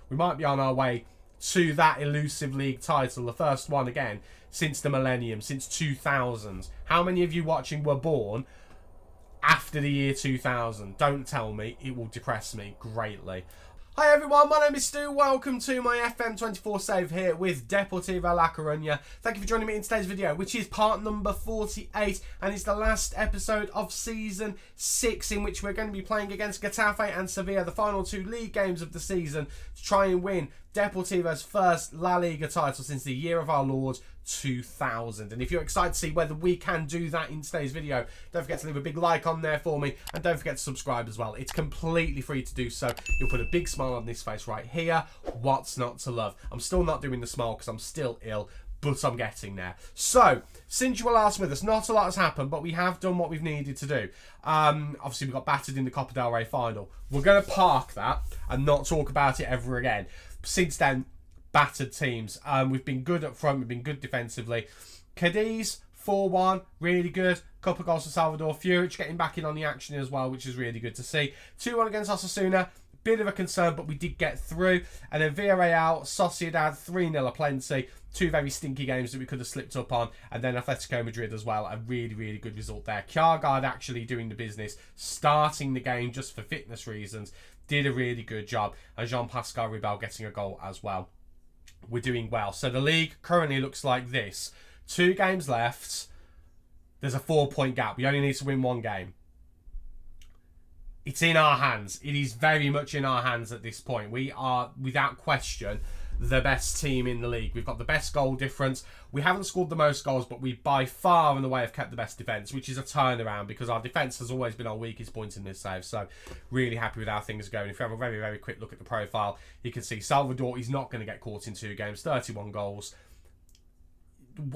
we might be on our way to that elusive league title, the first one again since the millennium, since 2000. How many of you watching were born after the year 2000? Don't tell me, it will depress me greatly. Hi everyone, my name is Stu. Welcome to my FM24 save here with Deportivo La Coruña. Thank you for joining me in today's video, which is part number 48, and it's the last episode of season 6, in which we're going to be playing against Getafe and Sevilla, the final two league games of the season, to try and win Deportivo's first La Liga title since the year of our Lord 2000. And if you're excited to see whether we can do that in today's video, don't forget to leave a big like on there for me, and don't forget to subscribe as well. It's completely free to do so. You'll put a big smile on this face right here. What's not to love? I'm still not doing the smile because I'm still ill, but I'm getting there. So, since you were last with us, not a lot has happened, but we have done what we've needed to do. Obviously, we got battered in the Copa del Rey final. We're going to park that and not talk about it ever again. Since then, battered teams. We've been good up front. We've been good defensively. Cadiz, 4-1. Really good. Couple of goals for Salvador. Furic getting back in on the action as well, which is really good to see. 2-1 against Osasuna. Bit of a concern, but we did get through. And then Villarreal, Sociedad, 3-0 aplenty. Two very stinky games that we could have slipped up on. And then Atletico Madrid as well. A really, really good result there. Kjaergaard actually doing the business. Starting the game just for fitness reasons. Did a really good job. And Jean-Pascal Ribal getting a goal as well. We're doing well. So the league currently looks like this. 2 games left. There's a 4-point gap. We only need to win 1 game. It's in our hands. It is very much in our hands at this point. We are, without question, the best team in the league. We've got the best goal difference. We haven't scored the most goals, but we by far and away have kept the best defence, which is a turnaround because our defence has always been our weakest point in this save. So really happy with how things are going. If you have a very, very quick look at the profile, you can see Salvador is not going to get caught in 2 games, 31 goals.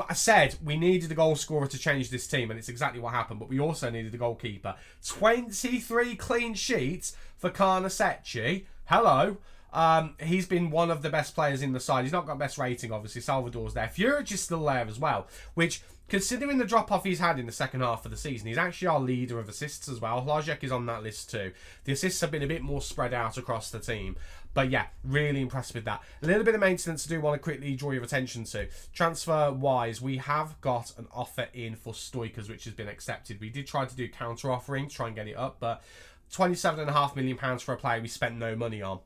I said we needed a goal scorer to change this team, and it's exactly what happened, but we also needed a goalkeeper. 23 clean sheets for Carnesecchi. Hello. He's been one of the best players in the side. He's not got best rating, obviously. Salvador's there. Furic is still there as well, which, considering the drop-off he's had in the second half of the season, he's actually our leader of assists as well. Hlajek is on that list too. The assists have been a bit more spread out across the team. But yeah, really impressed with that. A little bit of maintenance I do want to quickly draw your attention to. Transfer-wise, we have got an offer in for Stoikers, which has been accepted. We did try to do counter-offering to try and get it up, but £27.5 million for a player we spent no money on.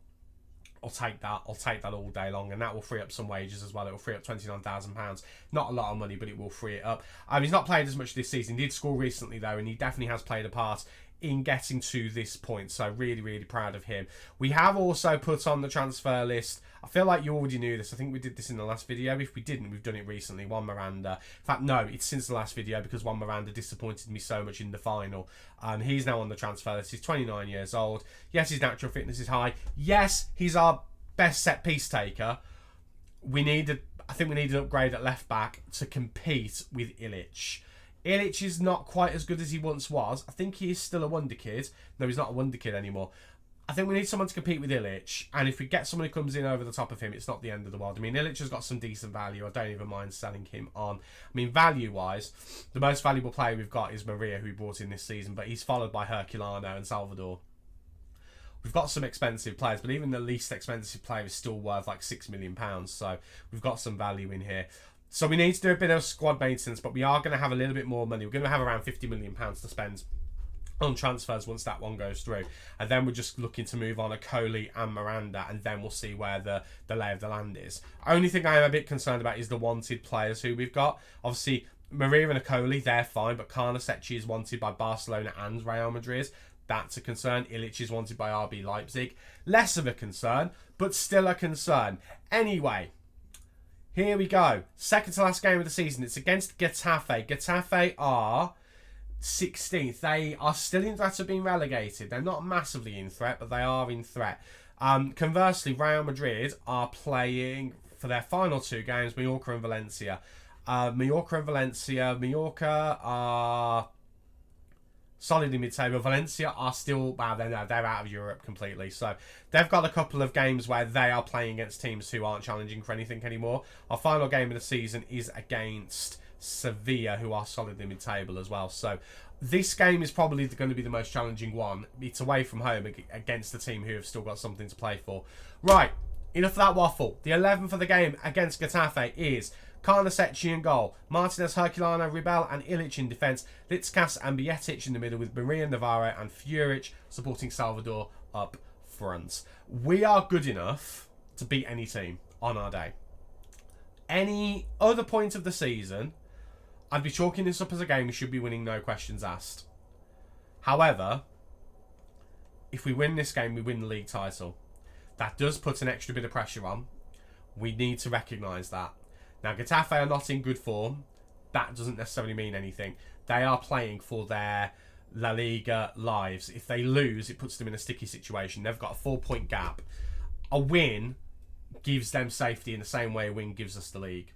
I'll take that. I'll take that all day long, and that will free up some wages as well. It will free up £29,000. Not a lot of money, but it will free it up. He's not played as much this season. He did score recently, though, and he definitely has played a part in getting to this point. So really, really proud of him. We have also put on the transfer list, I feel like you already knew this. I think we did this in the last video. If we didn't, we've done it recently. Juan Miranda. In fact, no, it's since the last video because Juan Miranda disappointed me so much in the final. He's now on the transfer list. He's 29 years old. Yes, his natural fitness is high. Yes, he's our best set piece taker. I think we need an upgrade at left back to compete with Ilic. Ilic is not quite as good as he once was. I think he is still a wonder kid. No, he's not a wonder kid anymore. I think we need someone to compete with Ilic, and if we get someone who comes in over the top of him, it's not the end of the world. I mean, Ilic has got some decent value. I don't even mind selling him on. I mean, value-wise, the most valuable player we've got is Maria, who we brought in this season, but he's followed by Herculano and Salvador. We've got some expensive players, but even the least expensive player is still worth like £6 million, so we've got some value in here. So we need to do a bit of squad maintenance, but we are going to have a little bit more money. We're going to have around £50 million to spend on transfers once that one goes through. And then we're just looking to move on Akoli and Miranda, and then we'll see where the lay of the land is. Only thing I am a bit concerned about is the wanted players who we've got. Obviously, Maria and Akoli, they're fine, but Carnesecchi is wanted by Barcelona and Real Madrid. That's a concern. Ilic is wanted by RB Leipzig. Less of a concern, but still a concern. Anyway, here we go. Second to last game of the season. It's against Getafe. Getafe are 16th. They are still in threat of being relegated. They're not massively in threat, but they are in threat. Conversely, Real Madrid are playing, for their final 2 games, Mallorca and Valencia. Mallorca are solid in mid-table. Valencia are still, wow, they're out of Europe completely. So they've got a couple of games where they are playing against teams who aren't challenging for anything anymore. Our final game of the season is against Sevilla, who are solid in mid-table as well. So this game is probably going to be the most challenging one. It's away from home against the team who have still got something to play for. Right, enough of that waffle. The 11 for the game against Getafe is Karnasecki in goal, Martinez, Herculano, Ribel and Ilic in defence, Litskas and Bietic in the middle with Maria, Navarro and Furic supporting Salvador up front. We are good enough to beat any team on our day. Any other point of the season, I'd be chalking this up as a game we should be winning, no questions asked. However, if we win this game, we win the league title. That does put an extra bit of pressure on. We need to recognise that. Now, Getafe are not in good form. That doesn't necessarily mean anything. They are playing for their La Liga lives. If they lose, it puts them in a sticky situation. They've got a 4-point gap. A win gives them safety in the same way a win gives us the league.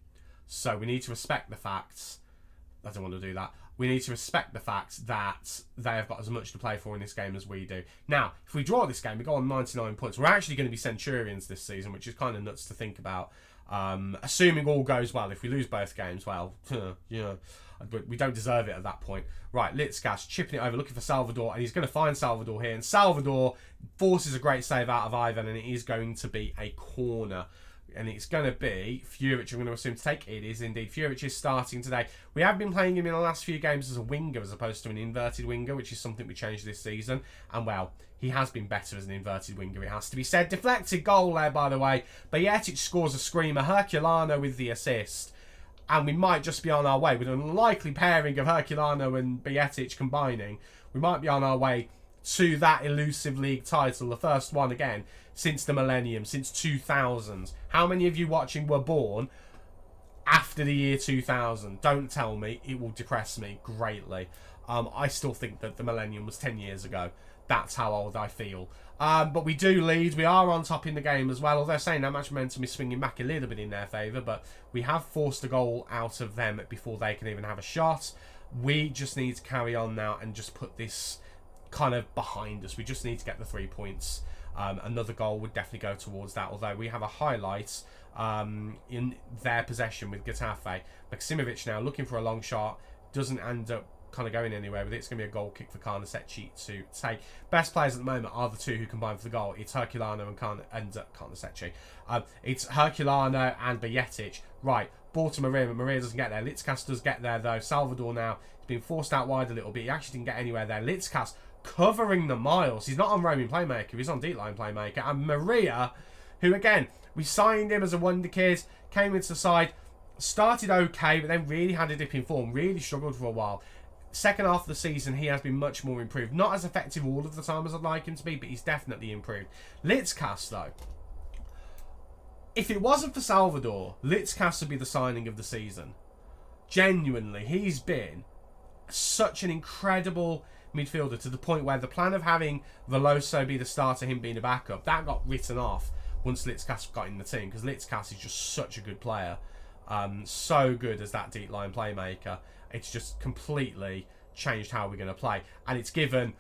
So we need to respect the facts. I don't want to do that. We need to respect the fact that they have got as much to play for in this game as we do. Now, if we draw this game, we go on 99 points. We're actually going to be Centurions this season, which is kind of nuts to think about. Assuming all goes well. If we lose both games, well, yeah, we don't deserve it at that point. Right, Litskas chipping it over, looking for Salvador, and he's going to find Salvador here. And Salvador forces a great save out of Ivan, and it is going to be a corner. And it's going to be Furic, I'm going to assume to take. It is indeed. Furic is starting today. We have been playing him in the last few games as a winger as opposed to an inverted winger, which is something we changed this season. And, well, he has been better as an inverted winger, it has to be said. Deflected goal there, by the way. Bietic scores a screamer. Herculano with the assist. And we might just be on our way. With an unlikely pairing of Herculano and Bietic combining, we might be on our way to that elusive league title, the first one again since the millennium, since 2000. How many of you watching were born after the year 2000? Don't tell me. It will depress me greatly. I still think that the millennium was 10 years ago. That's how old I feel. But we do lead. We are on top in the game as well. Although saying that match momentum is swinging back a little bit in their favour. But we have forced a goal out of them before they can even have a shot. We just need to carry on now and just put this kind of behind us. We just need to get the 3 points. Another goal would definitely go towards that. Although we have a highlight in their possession with Getafe. Maksimovic now looking for a long shot. Doesn't end up kind of going anywhere with it. It's going to be a goal kick for Karnasecki to take. Best players at the moment are the two who combine for the goal. It's Herculano and Karnasecki. It's Herculano and Bietic. Right, ball to Maria, but Maria doesn't get there. Litskas does get there though. Salvador now has been forced out wide a little bit. He actually didn't get anywhere there. Litskas covering the miles. He's not on roaming playmaker. He's on deep line playmaker. And Maria, who again, we signed him as a wonder kid, came into the side, started okay, but then really had a dip in form. Really struggled for a while. Second half of the season, he has been much more improved. Not as effective all of the time as I'd like him to be, but he's definitely improved. Litskas, though. If it wasn't for Salvador, Litskas would be the signing of the season. Genuinely, he's been such an incredible midfielder to the point where the plan of having Veloso be the starter, him being a backup, that got written off once Litskas got in the team, because Litskas is just such a good player. So good as that deep line playmaker. It's just completely changed how we're going to play. And it's given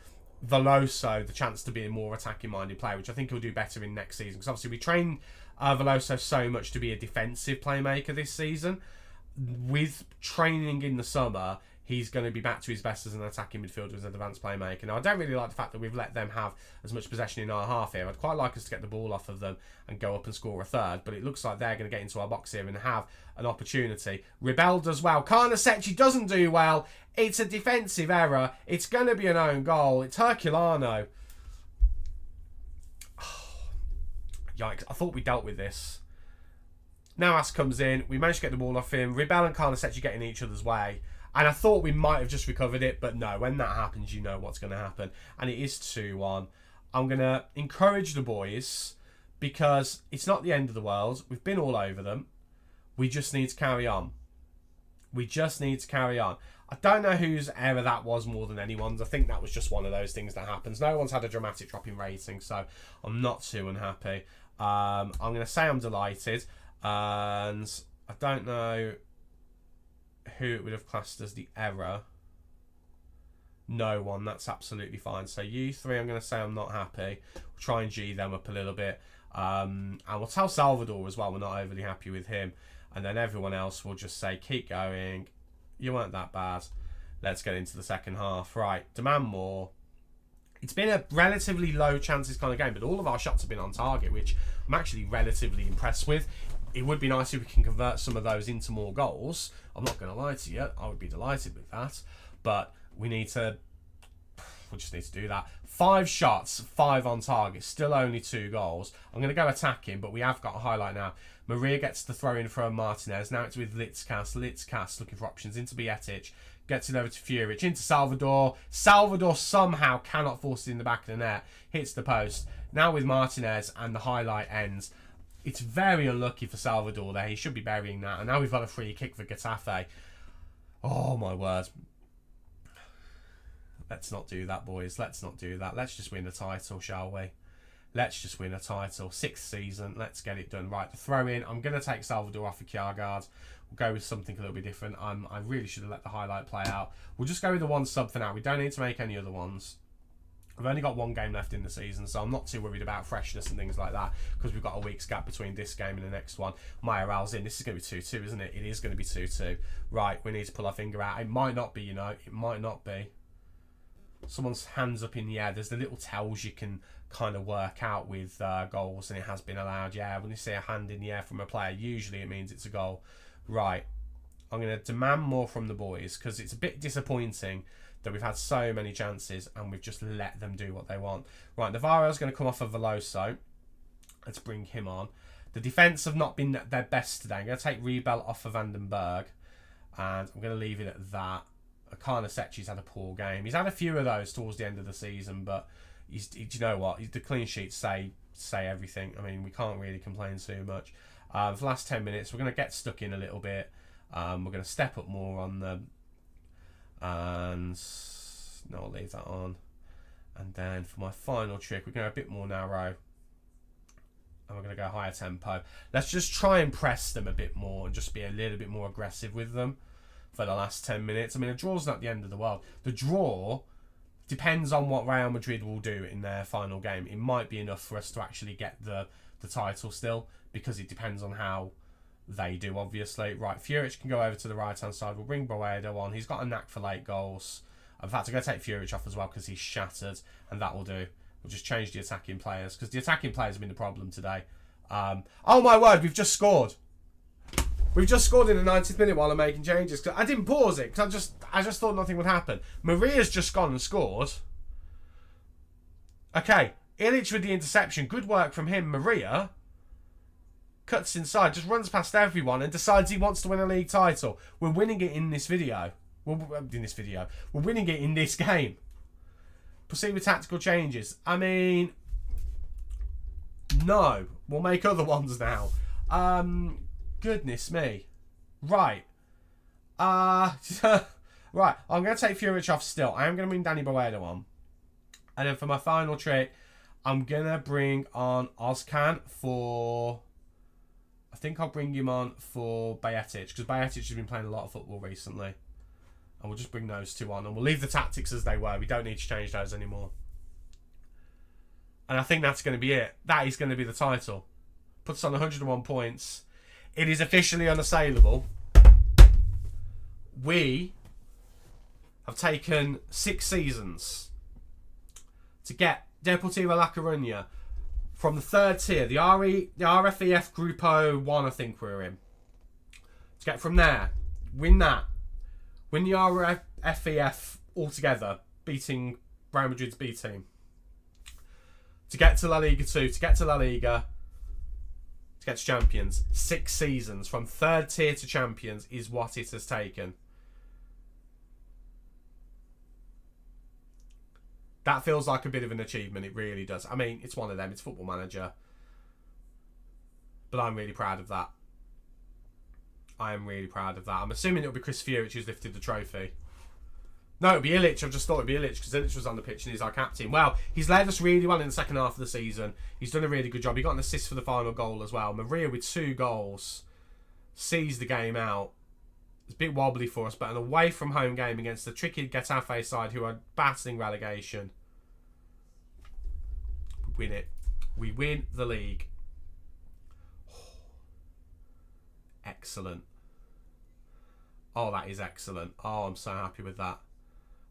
Veloso the chance to be a more attacking minded player, which I think he'll do better in next season. Because obviously we trained Veloso so much to be a defensive playmaker this season. With training in the summer, he's going to be back to his best as an attacking midfielder, as an advanced playmaker. Now, I don't really like the fact that we've let them have as much possession in our half here. I'd quite like us to get the ball off of them and go up and score a third, but it looks like they're going to get into our box here and have an opportunity. Ribel does well. Karnasecki doesn't do well. It's a defensive error. It's going to be an own goal. It's Herculano. Oh, yikes. I thought we dealt with this. Now As comes in. We managed to get the ball off him. Ribel and Karnasecki get in each other's way. And I thought we might have just recovered it, but no, when that happens, you know what's going to happen. And it is 2-1. I'm going to encourage the boys because it's not the end of the world. We've been all over them. We just need to carry on. We just need to carry on. I don't know whose error that was more than anyone's. I think that was just one of those things that happens. No one's had a dramatic drop in rating, so I'm not too unhappy. I'm going to say I'm delighted. And I don't know who it would have classed as the error. No one. That's absolutely fine. So you three, I'm going to say I'm not happy. We'll try and G them up a little bit. And we'll tell Salvador as well we're not overly happy with him. And then everyone else will just say, keep going. You weren't that bad. Let's get into the second half. Right. Demand more. It's been a relatively low chances kind of game, but all of our shots have been on target, which I'm actually relatively impressed with. It would be nice if we can convert some of those into more goals. I'm not going to lie to you. I would be delighted with that. But we just need to do that. 5 shots, 5 on target. Still only 2 goals. I'm going to go attacking, but we have got a highlight now. Maria gets the throw in from Martinez. Now it's with Litzkas. Litzkas looking for options into Bietic. Gets it over to Furic. Into Salvador. Salvador somehow cannot force it in the back of the net. Hits the post. Now with Martinez, and the highlight ends. It's very unlucky for Salvador there. He should be burying that. And now we've got a free kick for Getafe. Oh, my word. Let's not do that, boys. Let's not do that. Let's just win a title, shall we? Let's just win a title. 6th season. Let's get it done. Right, the throw in. I'm going to take Salvador off of Kjaergaard. We'll go with something a little bit different. I really should have let the highlight play out. We'll just go with the 1 sub for now. We don't need to make any other ones. I've only got 1 game left in the season, so I'm not too worried about freshness and things like that, because we've got a week's gap between this game and the next one. Mayoral's in. This is going to be 2-2, isn't it? It is going to be 2-2. Right, we need to pull our finger out. It might not be, you know. It might not be. Someone's hands up in the air. There's the little tells you can kind of work out with goals, and it has been allowed. Yeah, when you see a hand in the air from a player, usually it means it's a goal. Right. I'm going to demand more from the boys, because it's a bit disappointing that we've had so many chances and we've just let them do what they want. Right, Navarro's going to come off of Veloso. Let's bring him on. The defence have not been their best today. I'm going to take Rebel off of Vandenberg, and I'm going to leave it at that. Karnasecchi's had a poor game. He's had a few of those towards the end of the season, but do you know what? The clean sheets say everything. I mean, we can't really complain too much. For the last 10 minutes, we're going to get stuck in a little bit. We're going to step up more on them. And no, I'll leave that on. And then for my final trick, we're going to go a bit more narrow. And we're going to go higher tempo. Let's just try and press them a bit more and just be a little bit more aggressive with them for the last 10 minutes. I mean, a draw's not the end of the world. The draw depends on what Real Madrid will do in their final game. It might be enough for us to actually get the title still, because it depends on how they do, obviously. Right, Furic can go over to the right-hand side. We'll bring Boedo on. He's got a knack for late goals. In fact, I'm going to take Furic off as well, because he's shattered, and that will do. We'll just change the attacking players, because the attacking players have been the problem today. Oh, my word, we've just scored. We've just scored in the 90th minute while I'm making changes. I didn't pause it, because I just thought nothing would happen. Maria's just gone and scored. Okay, Ilic with the interception. Good work from him. Maria cuts inside, just runs past everyone and decides he wants to win a league title. We're winning it in this video. We're winning it in this game. Proceed with tactical changes. I mean, no. We'll make other ones now. Goodness me. Right. Right. I'm going to take Furic off still. I am going to bring Danny Boedo on. And then for my final trick, I'm going to bring on Ozcan for... I think I'll bring him on for Bietic, because Bietic has been playing a lot of football recently. And we'll just bring those 2 on. And we'll leave the tactics as they were. We don't need to change those anymore. And I think that's going to be it. That is going to be the title. Puts on 101 points. It is officially unassailable. We have taken 6 seasons to get Deportivo La Coruña from the 3rd tier, the RFEF Grupo 1, I think we're in. To get from there, win that. Win the RFEF altogether, beating Real Madrid's B team. To get to La Liga 2, to get to La Liga, to get to Champions. 6 seasons from 3rd tier to Champions is what it has taken. That feels like a bit of an achievement. It really does. I mean, it's one of them. It's Football Manager. But I'm really proud of that. I am really proud of that. I'm assuming it'll be Chris Furic who's lifted the trophy. No, it'll be Ilic. I just thought it'd be Ilic, because Ilic was on the pitch and he's our captain. Well, he's led us really well in the second half of the season. He's done a really good job. He got an assist for the final goal as well. Maria with 2 goals sees the game out. It's a bit wobbly for us, but an away from home game against the tricky Getafe side who are battling relegation. We win it. We win the league. Excellent. Oh, that is excellent. Oh, I'm so happy with that.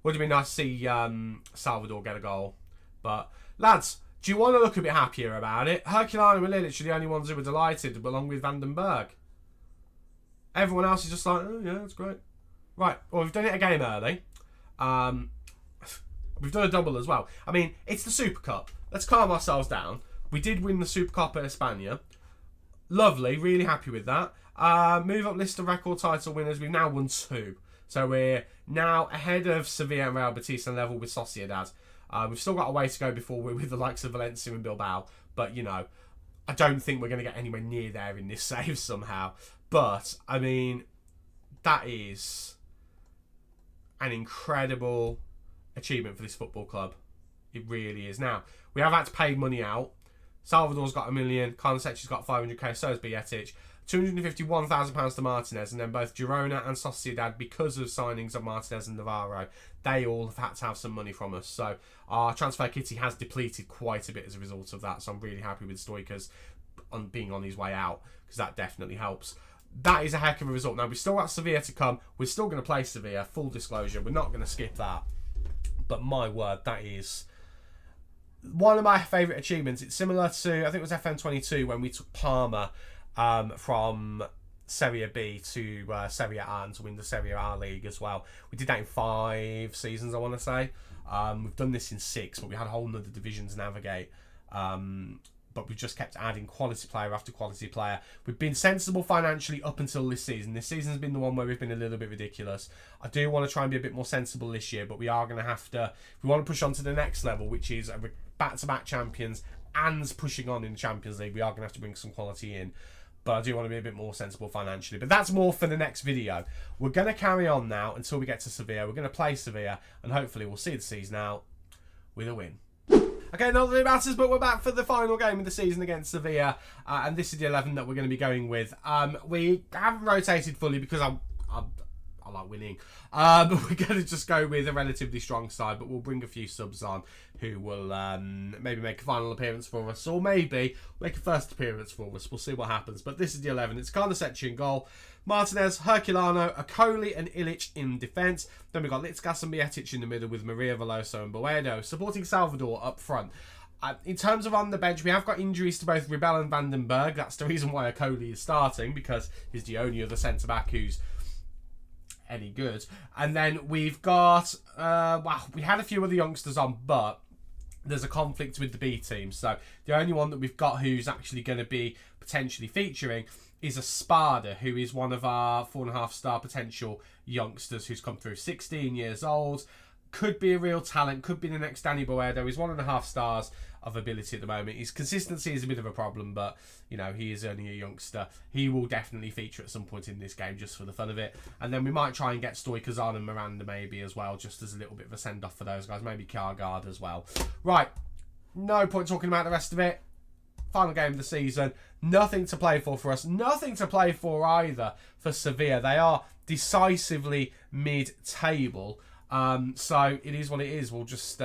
Would have been nice to see Salvador get a goal. But, lads, do you want to look a bit happier about it? Herculano and Ilic are the only ones who were delighted, along with Vandenberg. Everyone else is just like, oh, yeah, that's great. Right, well, we've done it a game early. We've done a double as well. I mean, it's the Super Cup. Let's calm ourselves down. We did win the Super Cup at España. Lovely, really happy with that. Move up list of record title winners. We've now won 2. So we're now ahead of Sevilla and Real Betis and level with Sociedad. We've still got a way to go before we're with the likes of Valencia and Bilbao. But, you know, I don't think we're going to get anywhere near there in this save somehow. But, I mean, that is an incredible achievement for this football club. It really is. Now, we have had to pay money out. Salvador's got $1 million. Carnesecchi's got 500k. So has Bietic. £251,000 to Martinez, and then both Girona and Sociedad, because of signings of Martinez and Navarro, they all have had to have some money from us. So our transfer kitty has depleted quite a bit as a result of that. So I'm really happy with Stoichers being on his way out, because that definitely helps. That is a heck of a result. Now, we've still got Sevilla to come. We're still going to play Sevilla, full disclosure. We're not going to skip that. But my word, that is one of my favourite achievements. It's similar to, I think it was FM22 when we took Parma from Serie B to Serie A and to win the Serie A league as well. We did that in 5 seasons, I want to say. We've done this in 6, but we had a whole other division to navigate. But we've just kept adding quality player after quality player. We've been sensible financially up until this season. This season's been the one where we've been a little bit ridiculous. I do want to try and be a bit more sensible this year, but we are going to have to, if we want to push on to the next level, which is back-to-back champions and pushing on in the Champions League, we are going to have to bring some quality in. But I do want to be a bit more sensible financially. But that's more for the next video. We're going to carry on now until we get to Sevilla. We're going to play Sevilla, and hopefully we'll see the season out with a win. Okay, not that it matters, but we're back for the final game of the season against Sevilla. And this is the 11 that we're going to be going with. We haven't rotated fully because I like winning. But we're going to just go with a relatively strong side, but we'll bring a few subs on who will maybe make a final appearance for us, or maybe make a first appearance for us. We'll see what happens. But this is the 11. It's Carnesecchi in goal, Martinez, Herculano, Akoli and Ilic in defence. Then we've got Litskas and Bietic in the middle with Maria Veloso and Boedo, supporting Salvador up front. In terms of on the bench, we have got injuries to both Rebel and Vandenberg. That's the reason why Akoli is starting, because he's the only other centre-back who's any good. And then we've got we had a few other youngsters on, but there's a conflict with the B team, so the only one that we've got who's actually going to be potentially featuring is a Spada, who is one of our 4.5-star potential youngsters who's come through. 16 years old, could be a real talent, could be the next Danny Boedo. He's 1.5 stars of ability at the moment. His consistency is a bit of a problem, but you know, he is only a youngster. He will definitely feature at some point in this game just for the fun of it. And then we might try and get Stoichers on and Miranda maybe as well, just as a little bit of a send-off for those guys. Maybe Kjaergaard as well. Right, no point talking about the rest of it. Final game of the season. Nothing to play for us. Nothing to play for either for Sevilla. They are decisively mid-table. So it is what it is. We'll just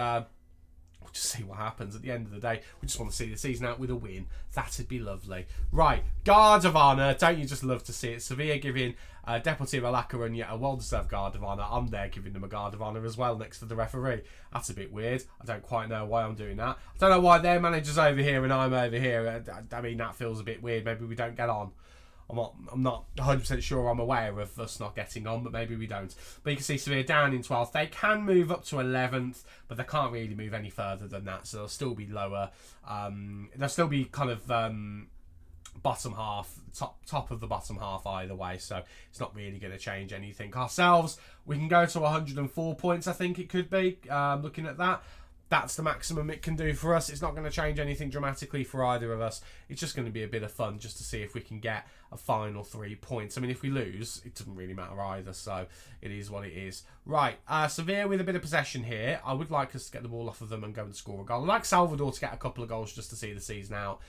see what happens at the end of the day. We just want to see the season out with a win. That'd be lovely. Right, Guard of Honour. Don't you just love to see it? Sevilla giving Deportivo La Coruña a well-deserved Guard of Honour. I'm there giving them a Guard of Honour as well next to the referee. That's a bit weird. I don't quite know why I'm doing that. I don't know why their manager's over here and I'm over here. I mean, that feels a bit weird. Maybe we don't get on. I'm not 100% sure I'm aware of us not getting on, but maybe we don't. But you can see Sevilla down in 12th. They can move up to 11th, but they can't really move any further than that, so they'll still be lower. They'll still be kind of bottom half, top of the bottom half either way, so it's not really going to change anything. Ourselves, we can go to 104 points, I think it could be, looking at that. That's the maximum it can do for us. It's not going to change anything dramatically for either of us. It's just going to be a bit of fun just to see if we can get a final 3 points. I mean, if we lose, it doesn't really matter either, so it is what it is. Right, Sevilla with a bit of possession here. I would like us to get the ball off of them and go and score a goal. I'd like Salvador to get a couple of goals just to see the season out.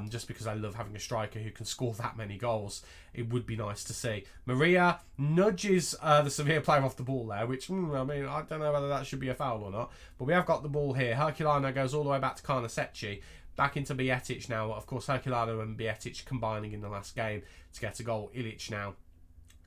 Just because I love having a striker who can score that many goals. It would be nice to see. Maria nudges the Sevilla player off the ball there, which, I mean, I don't know whether that should be a foul or not. But we have got the ball here. Herculano goes all the way back to Carnesecchi. Back into Bietic now. Of course, Herculano and Bietic combining in the last game to get a goal. Ilic now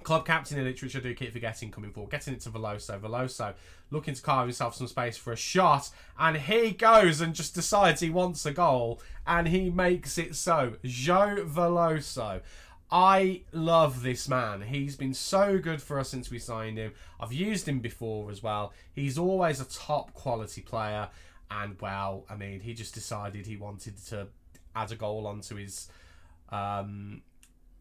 Club captain Ilic, which I do keep forgetting, coming forward, getting it to Veloso. Veloso looking to carve himself some space for a shot, and he goes and just decides he wants a goal, and he makes it so. João Veloso. I love this man. He's been so good for us since we signed him. I've used him before as well. He's always a top quality player, and well, I mean, he just decided he wanted to add a goal onto his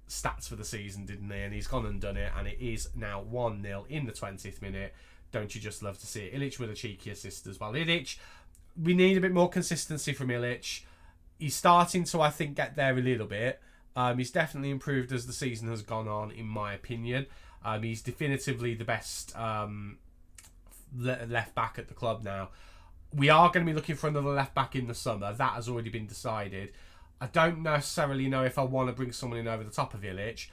stats for the season, didn't he? And he's gone and done it, and it is now 1-0 in the 20th minute. Don't you just love to see it? Ilic with a cheeky assist as well. Ilic, we need a bit more consistency from Ilic. He's starting to, I think, get there a little bit. He's definitely improved as the season has gone on, in my opinion. He's definitively the best left back at the club now. We are going to be looking for another left back in the summer. That has already been decided. I don't necessarily know if I want to bring someone in over the top of Ilic,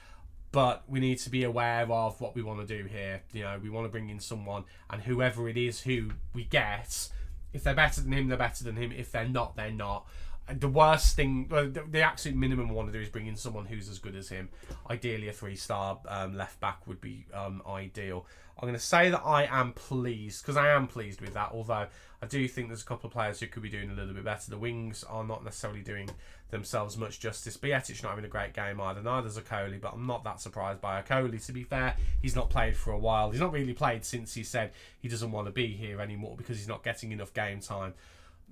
but we need to be aware of what we want to do here. You know, we want to bring in someone, and whoever it is who we get, if they're better than him, they're better than him. If they're not, they're not. The worst thing, the absolute minimum we want to do is bring in someone who's as good as him. Ideally, a 3-star left back would be ideal. I'm going to say that I am pleased, because I am pleased with that, although I do think there's a couple of players who could be doing a little bit better. The wings are not necessarily doing themselves much justice. Bietic's not having a great game either. Neither's Okoli, but I'm not that surprised by Okoli. To be fair, he's not played for a while. He's not really played since he said he doesn't want to be here anymore because he's not getting enough game time.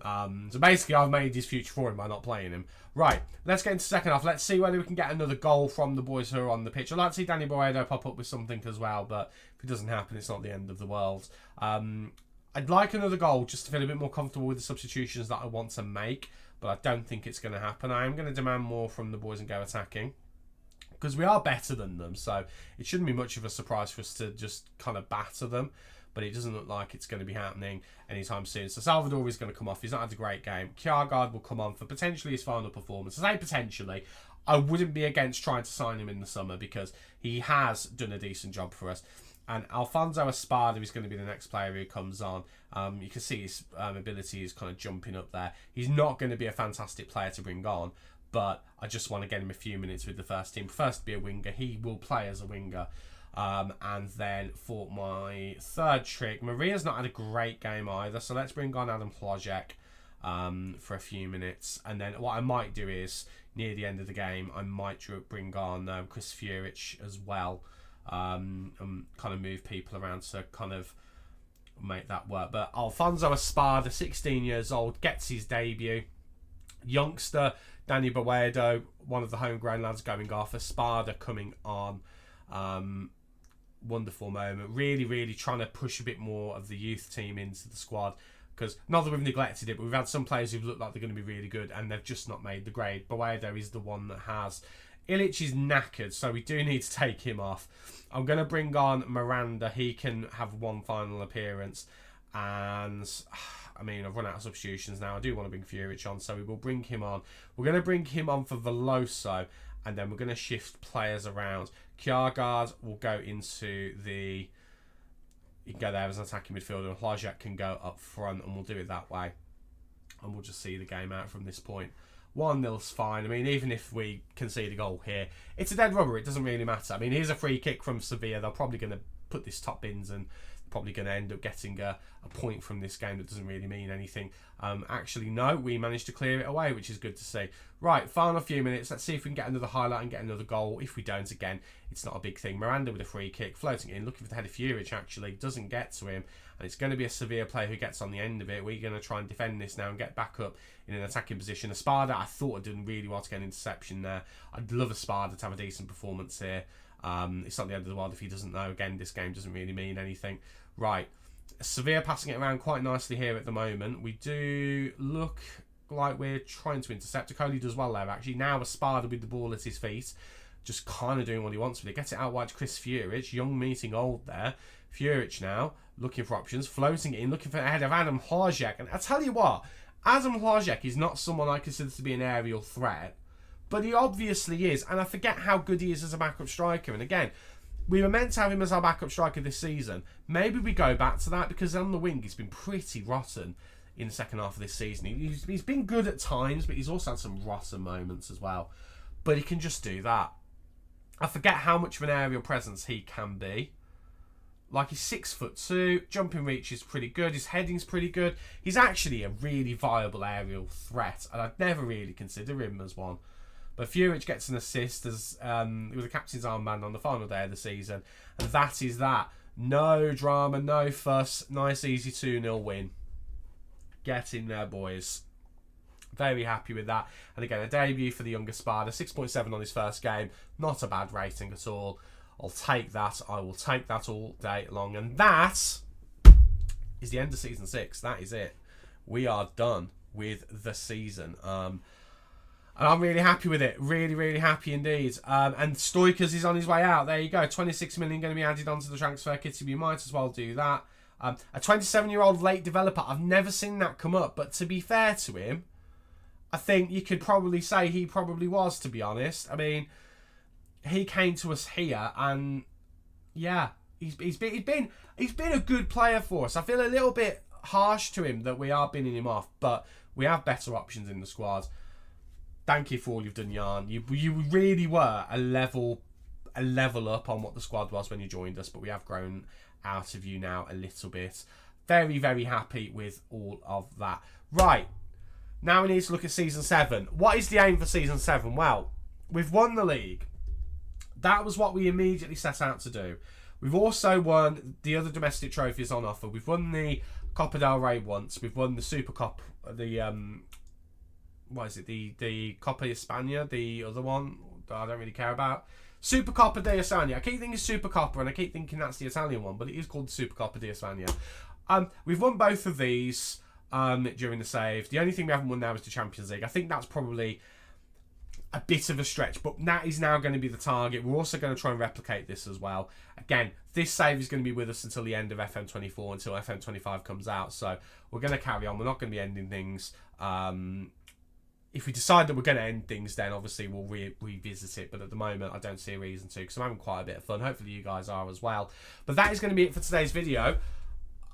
So basically, I've made his future for him by not playing him. Right, let's get into the second half. Let's see whether we can get another goal from the boys who are on the pitch. I'd like to see Danny Boedo pop up with something as well, but if it doesn't happen, it's not the end of the world. I'd like another goal just to feel a bit more comfortable with the substitutions that I want to make, but I don't think it's going to happen. I am going to demand more from the boys and go attacking, because we are better than them, so it shouldn't be much of a surprise for us to just kind of batter them. But it doesn't look like it's going to be happening anytime soon. So Salvador is going to come off. He's not had a great game. Kjaergaard will come on for potentially his final performance. I say potentially. I wouldn't be against trying to sign him in the summer because he has done a decent job for us. And Alfonso Espada is going to be the next player who comes on. You can see his ability is kind of jumping up there. He's not going to be a fantastic player to bring on, but I just want to get him a few minutes with the first team. Prefers to be a winger. He will play as a winger. And then for my third trick, Maria's not had a great game either, so let's bring on Adam Hlojek for a few minutes. And then what I might do is, near the end of the game, I might bring on Chris Furic as well, and kind of move people around to kind of make that work. But Alfonso Espada, 16 years old, gets his debut. Youngster Danny Boedo, one of the homegrown lads, going off. Espada coming on. Wonderful moment. Really, really trying to push a bit more of the youth team into the squad, because not that we've neglected it, but we've had some players who've looked like they're going to be really good and they've just not made the grade. Boedo is the one that has. Ilic is knackered, so we do need to take him off. I'm going to bring on Miranda. He can have one final appearance, and I mean, I've run out of substitutions now. I do want to bring Furic on, so we will bring him on. We're going to bring him on for Veloso, and then we're going to shift players around. Kjaergaard will go into the... You can go there as an attacking midfielder, and Hlojek can go up front, and we'll do it that way. And we'll just see the game out from this point. 1-0's fine. I mean, even if we concede a goal here, it's a dead rubber. It doesn't really matter. I mean, here's a free kick from Sevilla. They're probably going to put this top bins and probably going to end up getting a point from this game that doesn't really mean anything. Actually, no, we managed to clear it away, which is good to see. Right, final few minutes. Let's see if we can get another highlight and get another goal. If we don't, again, it's not a big thing. Miranda with a free kick, floating in, looking for the head of Furic, actually. Doesn't get to him. And it's going to be a Sevilla player who gets on the end of it. We're going to try and defend this now and get back up in an attacking position. Espada, I thought had done really well to get an interception there. I'd love Espada to have a decent performance here. It's not the end of the world if he doesn't know. Again, this game doesn't really mean anything. Right, Sevilla passing it around quite nicely here at the moment. We do look like we're trying to intercept. Okoli does well there, actually. Now Espada with the ball at his feet, just kind of doing what he wants with it. Gets it out wide to Chris Furic. Young meeting old there. Furic now looking for options, floating it in, looking for the head of Adam Hlojek. And I tell you what, Adam Hlojek is not someone I consider to be an aerial threat, but he obviously is. And I forget how good he is as a backup striker. And again, we were meant to have him as our backup striker this season. Maybe we go back to that, because on the wing he's been pretty rotten in the second half of this season. He's been good at times, but he's also had some rotten moments as well. But he can just do that. I forget how much of an aerial presence he can be. Like, he's 6'2", jumping reach is pretty good, his heading's pretty good. He's actually a really viable aerial threat, and I'd never really consider him as one. But Furic gets an assist as with the captain's armband on the final day of the season, and that is that. No drama, no fuss, nice easy 2-0 win. Get in there, boys. Very happy with that. And again, a debut for the younger Spada, 6.7 on his first game. Not a bad rating at all. I'll take that. I will take that all day long. And that is the end of Season 6. That is it. We are done with the season. And I'm really happy with it. Really, really happy indeed. And Stoikers is on his way out. There you go. 26 million going to be added onto the transfer kitty. You might as well do that. A 27-year-old late developer. I've never seen that come up. But to be fair to him, I think you could probably say he probably was, to be honest. I mean, he came to us here, and yeah, he's been a good player for us. I feel a little bit harsh to him that we are binning him off, but we have better options in the squad. Thank you for all you've done, Jan. You really were a level up on what the squad was when you joined us, but we have grown out of you now a little bit. Very, very happy with all of that. Right, now we need to look at Season 7. What is the aim for Season 7? Well, we've won the league. That was what we immediately set out to do. We've also won the other domestic trophies on offer. We've won the Copa del Rey once. We've won the Super Cup, the Copa España, the other one that I don't really care about. Super Copa de España. I keep thinking Super Copa, and I keep thinking that's the Italian one, but it is called the Super Copa de España. We've won both of these during the save. The only thing we haven't won now is the Champions League. I think that's probably a bit of a stretch, but that is now going to be the target. We're also going to try and replicate this as well. Again, this save is going to be with us until the end of FM24, until FM25 comes out. So we're going to carry on. We're not going to be ending things. If we decide that we're going to end things, then obviously we'll revisit it. But at the moment, I don't see a reason to, because I'm having quite a bit of fun. Hopefully you guys are as well. But that is going to be it for today's video.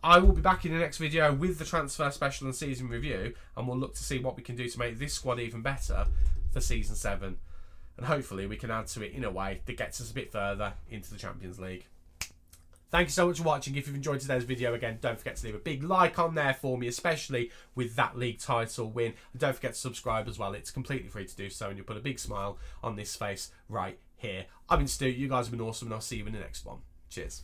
I will be back in the next video with the transfer special and season review, and we'll look to see what we can do to make this squad even better for Season 7. And hopefully we can add to it in a way that gets us a bit further into the Champions League. Thank you so much for watching. If you've enjoyed today's video, again, don't forget to leave a big like on there for me, especially with that league title win. And don't forget to subscribe as well. It's completely free to do so, and you'll put a big smile on this face right here. I've been Stu. You guys have been awesome, and I'll see you in the next one. Cheers.